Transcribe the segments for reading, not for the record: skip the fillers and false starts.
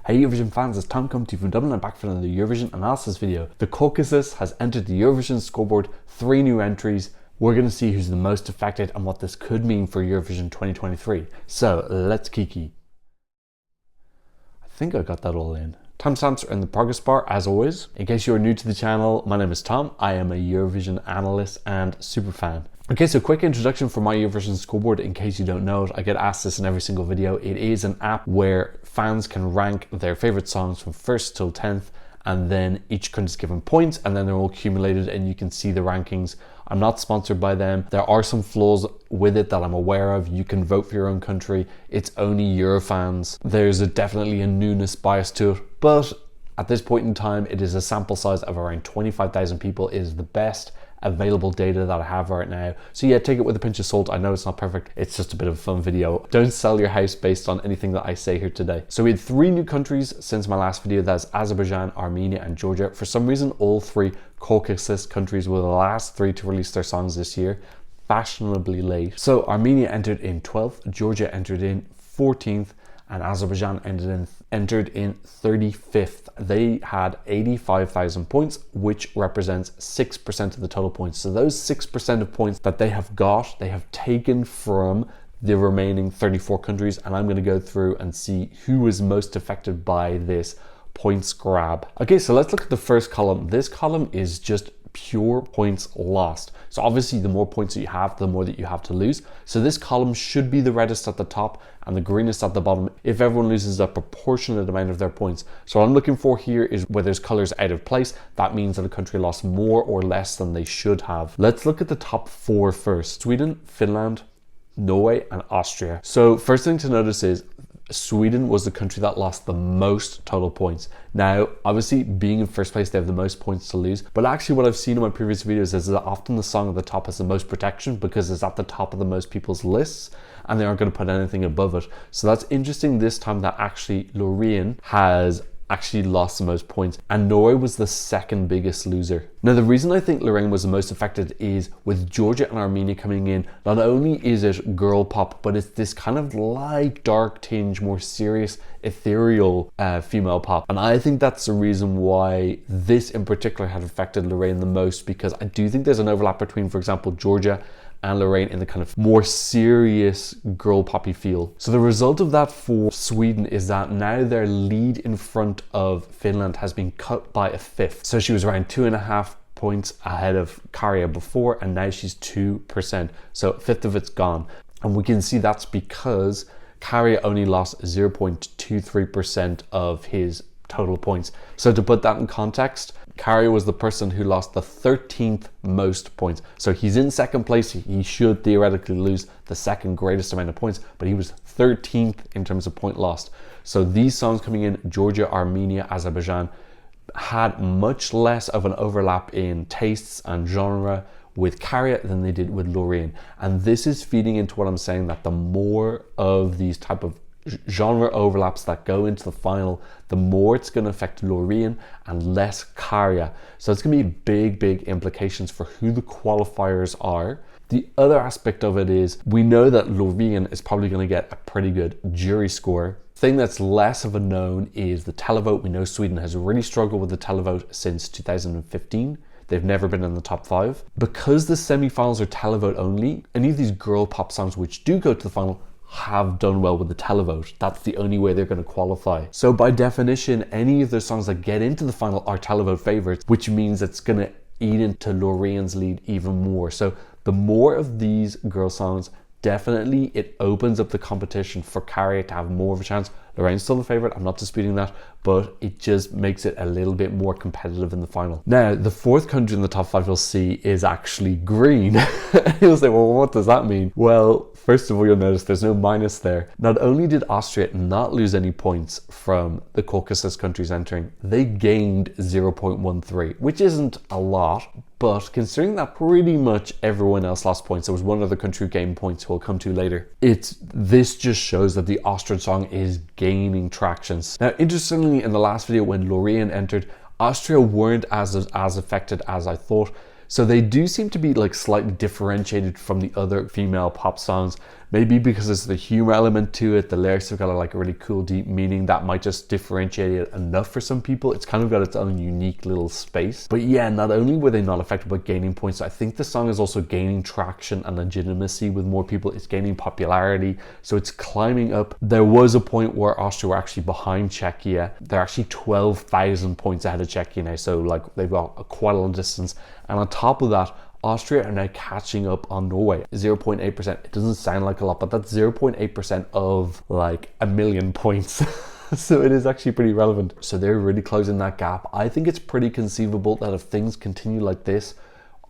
Hey Eurovision fans, it's Tom coming to you from Dublin and back for another Eurovision analysis video. The Caucasus has entered the Eurovision scoreboard, 3 new entries. We're going to see who's the most affected and what this could mean for Eurovision 2023. So let's kiki. I think I got that all in. Timestamps are in the progress bar as always. In case you are new to the channel, my name is Tom. I am a Eurovision analyst and superfan. Okay, so quick introduction for my Eurovision scoreboard in case you don't know it. I get asked this in every single video. It is an app where fans can rank their favorite songs from 1st till 10th, and then each country is given points and then they're all accumulated and you can see the rankings. I'm not sponsored by them. There are some flaws with it that I'm aware of. You can vote for your own country. It's only Eurofans. There's definitely a newness bias to it, but at this point in time, it is a sample size of around 25,000 people. It is the best available data that I have right now. So yeah, take it with a pinch of salt. I know it's not perfect. It's just a bit of a fun video. Don't sell your house based on anything that I say here today. So we had 3 new countries since my last video. That's Azerbaijan, Armenia, and Georgia. For some reason, all 3 Caucasus countries were the last 3 to release their songs this year, fashionably late. So Armenia entered in 12th, Georgia entered in 14th, and Azerbaijan entered in 35th. They had 85,000 points, which represents 6% of the total points. So those 6% of points that they have got, they have taken from the remaining 34 countries, and I'm going to go through and see who is most affected by this points grab. Okay, so let's look at the first column. This column is just pure points lost. So obviously the more points that you have, the more that you have to lose. So this column should be the reddest at the top and the greenest at the bottom if everyone loses a proportionate amount of their points. So what I'm looking for here is where there's colors out of place. That means that a country lost more or less than they should have. Let's look at the top 4 first. Sweden, Finland, Norway, and Austria. So first thing to notice is Sweden was the country that lost the most total points. Now, obviously, being in first place, they have the most points to lose. But actually, what I've seen in my previous videos is that often the song at the top has the most protection because it's at the top of the most people's lists and they aren't going to put anything above it. So that's interesting this time that actually Loreen has actually lost the most points, and Norway was the second biggest loser. Now, the reason I think Lorraine was the most affected is with Georgia and Armenia coming in, not only is it girl pop, but it's this kind of light, dark tinge, more serious, ethereal female pop. And I think that's the reason why this in particular had affected Lorraine the most, because I do think there's an overlap between, for example, Georgia and Lorraine in the kind of more serious girl poppy feel. So the result of that for Sweden is that now their lead in front of Finland has been cut by a 5th. So she was around 2.5 points ahead of Kärja before, and now she's 2%. So a 5th of it's gone. And we can see that's because Kärja only lost 0.23% of his total points. So to put that in context, Kärja was the person who lost the 13th most points. So he's in second place. He should theoretically lose the second greatest amount of points, but he was 13th in terms of point lost. So these songs coming in, Georgia, Armenia, Azerbaijan, had much less of an overlap in tastes and genre with Kärja than they did with Loreen. And this is feeding into what I'm saying, that the more of these type of genre overlaps that go into the final, the more it's going to affect Loreen and less Kärja. So it's going to be big implications for who the qualifiers are. The other aspect of it is we know that Loreen is probably going to get a pretty good jury score. Thing that's less of a known is the televote. We know Sweden has really struggled with the televote since 2015. They've never been in the top 5. Because the semi-finals are televote only, any of these girl pop songs which do go to the final have done well with the televote. That's the only way they're going to qualify. So by definition, any of the songs that get into the final are televote favorites, which means it's going to eat into Loreen's lead even more. So the more of these girl songs, definitely it opens up the competition for Kärja to have more of a chance. Lorraine's still the favorite, I'm not disputing that, but it just makes it a little bit more competitive in the final. Now, the 4th country in the top 5 you'll see is actually green. You'll say, well, what does that mean? Well, first of all, you'll notice there's no minus there. Not only did Austria not lose any points from the Caucasus countries entering, they gained 0.13, which isn't a lot, but considering that pretty much everyone else lost points, there was one other country who gained points who we'll come to later. This just shows that the Austrian song is gaining traction. Now, interestingly, in the last video when Loreen entered, Austria weren't as affected as I thought. So they do seem to be like slightly differentiated from the other female pop songs. Maybe because there's the humor element to it, the lyrics have got like a really cool deep meaning that might just differentiate it enough for some people. It's kind of got its own unique little space. But yeah, not only were they not affected by gaining points, I think the song is also gaining traction and legitimacy with more people. It's gaining popularity, so it's climbing up. There was a point where Austria were actually behind Czechia. They're actually 12,000 points ahead of Czechia now, so like they've got quite a long distance. And on top of that, Austria are now catching up on Norway, 0.8%. It doesn't sound like a lot, but that's 0.8% of like a million points. So it is actually pretty relevant. So they're really closing that gap. I think it's pretty conceivable that if things continue like this,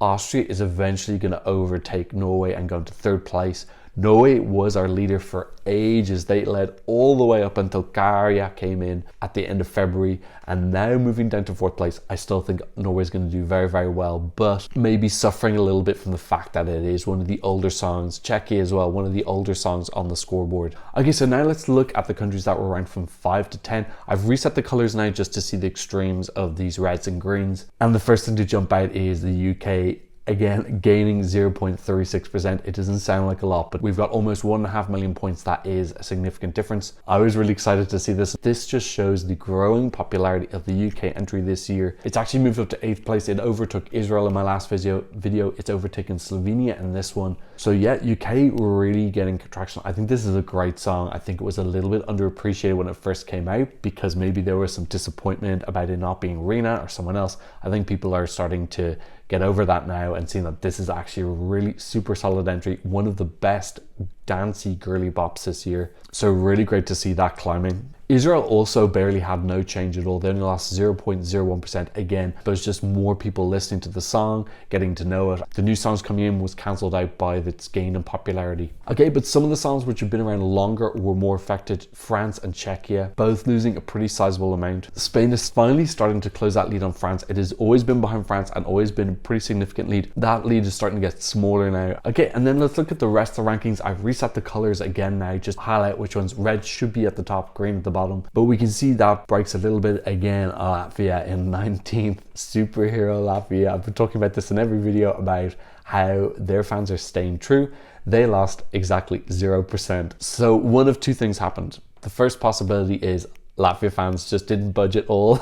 Austria is eventually going to overtake Norway and go into third place. Norway was our leader for ages. They led all the way up until Kariya came in at the end of February, and now moving down to fourth place. I still think Norway's going to do very, very well, but maybe suffering a little bit from the fact that it is one of the older songs. Czechia as well, one of the older songs on the scoreboard. Okay, so now let's look at the countries that were ranked from 5 to 10. I've reset the colors now just to see the extremes of these reds and greens. And the first thing to jump out is the UK. Again, gaining 0.36%. It doesn't sound like a lot, but we've got almost 1.5 million points. That is a significant difference. I was really excited to see this. This just shows the growing popularity of the UK entry this year. It's actually moved up to 8th place. It overtook Israel in my last video. It's overtaken Slovenia in this one. So yeah, UK really getting traction. I think this is a great song. I think it was a little bit underappreciated when it first came out because maybe there was some disappointment about it not being Rina or someone else. I think people are starting to get over that now and seeing that this is actually a really super solid entry, one of the best dancey girly bops this year. So really great to see that climbing. Israel also barely had no change at all. They only lost 0.01% again, but it's just more people listening to the song, getting to know it. The new songs coming in was cancelled out by its gain in popularity. Okay, but some of the songs which have been around longer were more affected. France and Czechia, both losing a pretty sizable amount. Spain is finally starting to close that lead on France. It has always been behind France and always been a pretty significant lead. That lead is starting to get smaller now. Okay, and then let's look at the rest of the rankings. I've reset the colors again now, just highlight which ones. Red should be at the top, green at the bottom, but we can see that breaks a little bit again. Latvia in 19th, superhero Latvia. I've been talking about this in every video about how their fans are staying true. They lost exactly 0%. So one of two things happened. The first possibility is Latvia fans just didn't budge at all.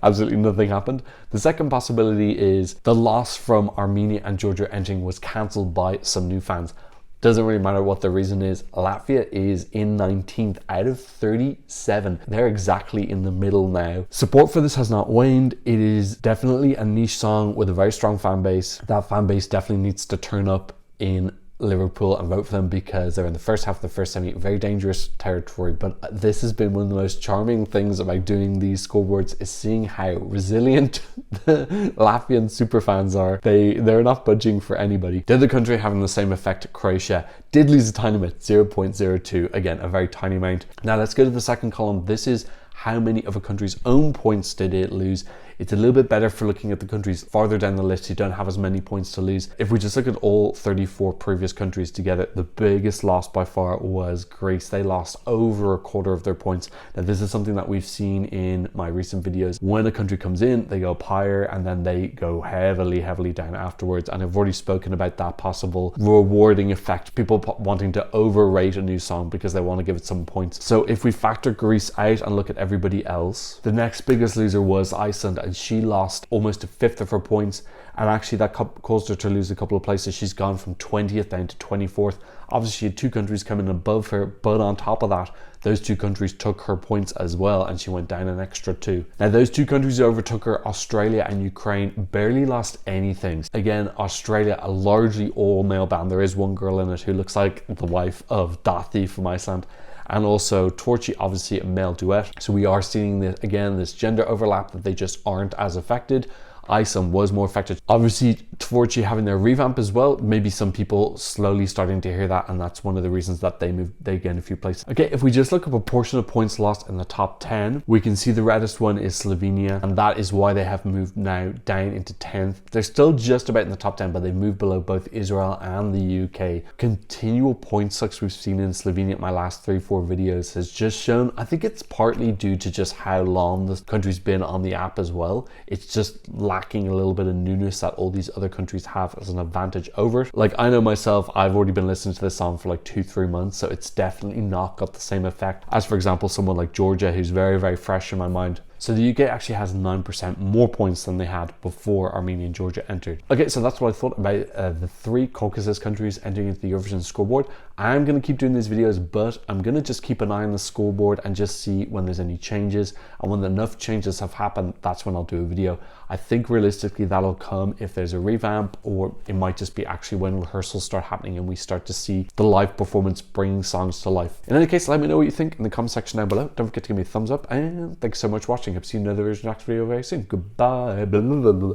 Absolutely nothing happened. The second possibility is the loss from Armenia and Georgia entering was cancelled by some new fans. Doesn't really matter what the reason is. Latvia is in 19th out of 37. They're exactly in the middle now. Support for this has not waned. It is definitely a niche song with a very strong fan base. That fan base definitely needs to turn up in Liverpool and vote for them because they're in the first half of the first semi, very dangerous territory. But this has been one of the most charming things about doing these scoreboards is seeing how resilient the Latvian superfans are. They're not budging for anybody. The other country having the same effect, Croatia, did lose a tiny bit, 0.02. Again, a very tiny amount. Now let's go to the second column. This is how many of a country's own points did it lose. It's a little bit better for looking at the countries farther down the list who don't have as many points to lose. If we just look at all 34 previous countries together, the biggest loss by far was Greece. They lost over a quarter of their points. Now this is something that we've seen in my recent videos. When a country comes in, they go up higher and then they go heavily down afterwards. And I've already spoken about that possible rewarding effect. People wanting to overrate a new song because they want to give it some points. So if we factor Greece out and look at everybody else, the next biggest loser was Iceland, and she lost almost a fifth of her points, and actually that caused her to lose a couple of places. She's gone from 20th down to 24th. Obviously she had two countries coming above her, but on top of that, those two countries took her points as well, and she went down an extra 2. Now those two countries overtook her, Australia and Ukraine, barely lost anything. Again, Australia, a largely all male band. There is one girl in it who looks like the wife of Dathi from Iceland. And also Torchi, obviously a male duet. So we are seeing this again, this gender overlap that they just aren't as affected. Iceland was more affected. Obviously, Torchi having their revamp as well. Maybe some people slowly starting to hear that, and that's one of the reasons that they gain a few places. Okay, if we just look at proportion of points lost in the top 10, we can see the reddest one is Slovenia, and that is why they have moved now down into 10th. They're still just about in the top 10, but they moved below both Israel and the UK. Continual point sucks we've seen in Slovenia, my last 3-4 videos, has just shown, I think it's partly due to just how long this country's been on the app as well. It's just lacking a little bit of newness that all these other countries have as an advantage over it. Like, I know myself, I've already been listening to this song for like 2-3 months, so it's definitely not got the same effect as, for example, someone like Georgia, who's very, very fresh in my mind. So the UK actually has 9% more points than they had before Armenia and Georgia entered. Okay, so that's what I thought about the 3 Caucasus countries entering into the Eurovision scoreboard. I'm going to keep doing these videos, but I'm going to just keep an eye on the scoreboard and just see when there's any changes. And when enough changes have happened, that's when I'll do a video. I think realistically that'll come if there's a revamp, or it might just be actually when rehearsals start happening and we start to see the live performance bringing songs to life. In any case, let me know what you think in the comment section down below. Don't forget to give me a thumbs up, and thanks so much for watching. I'll see you in another Irish Reactor video very soon. Goodbye. Blah, blah, blah, blah.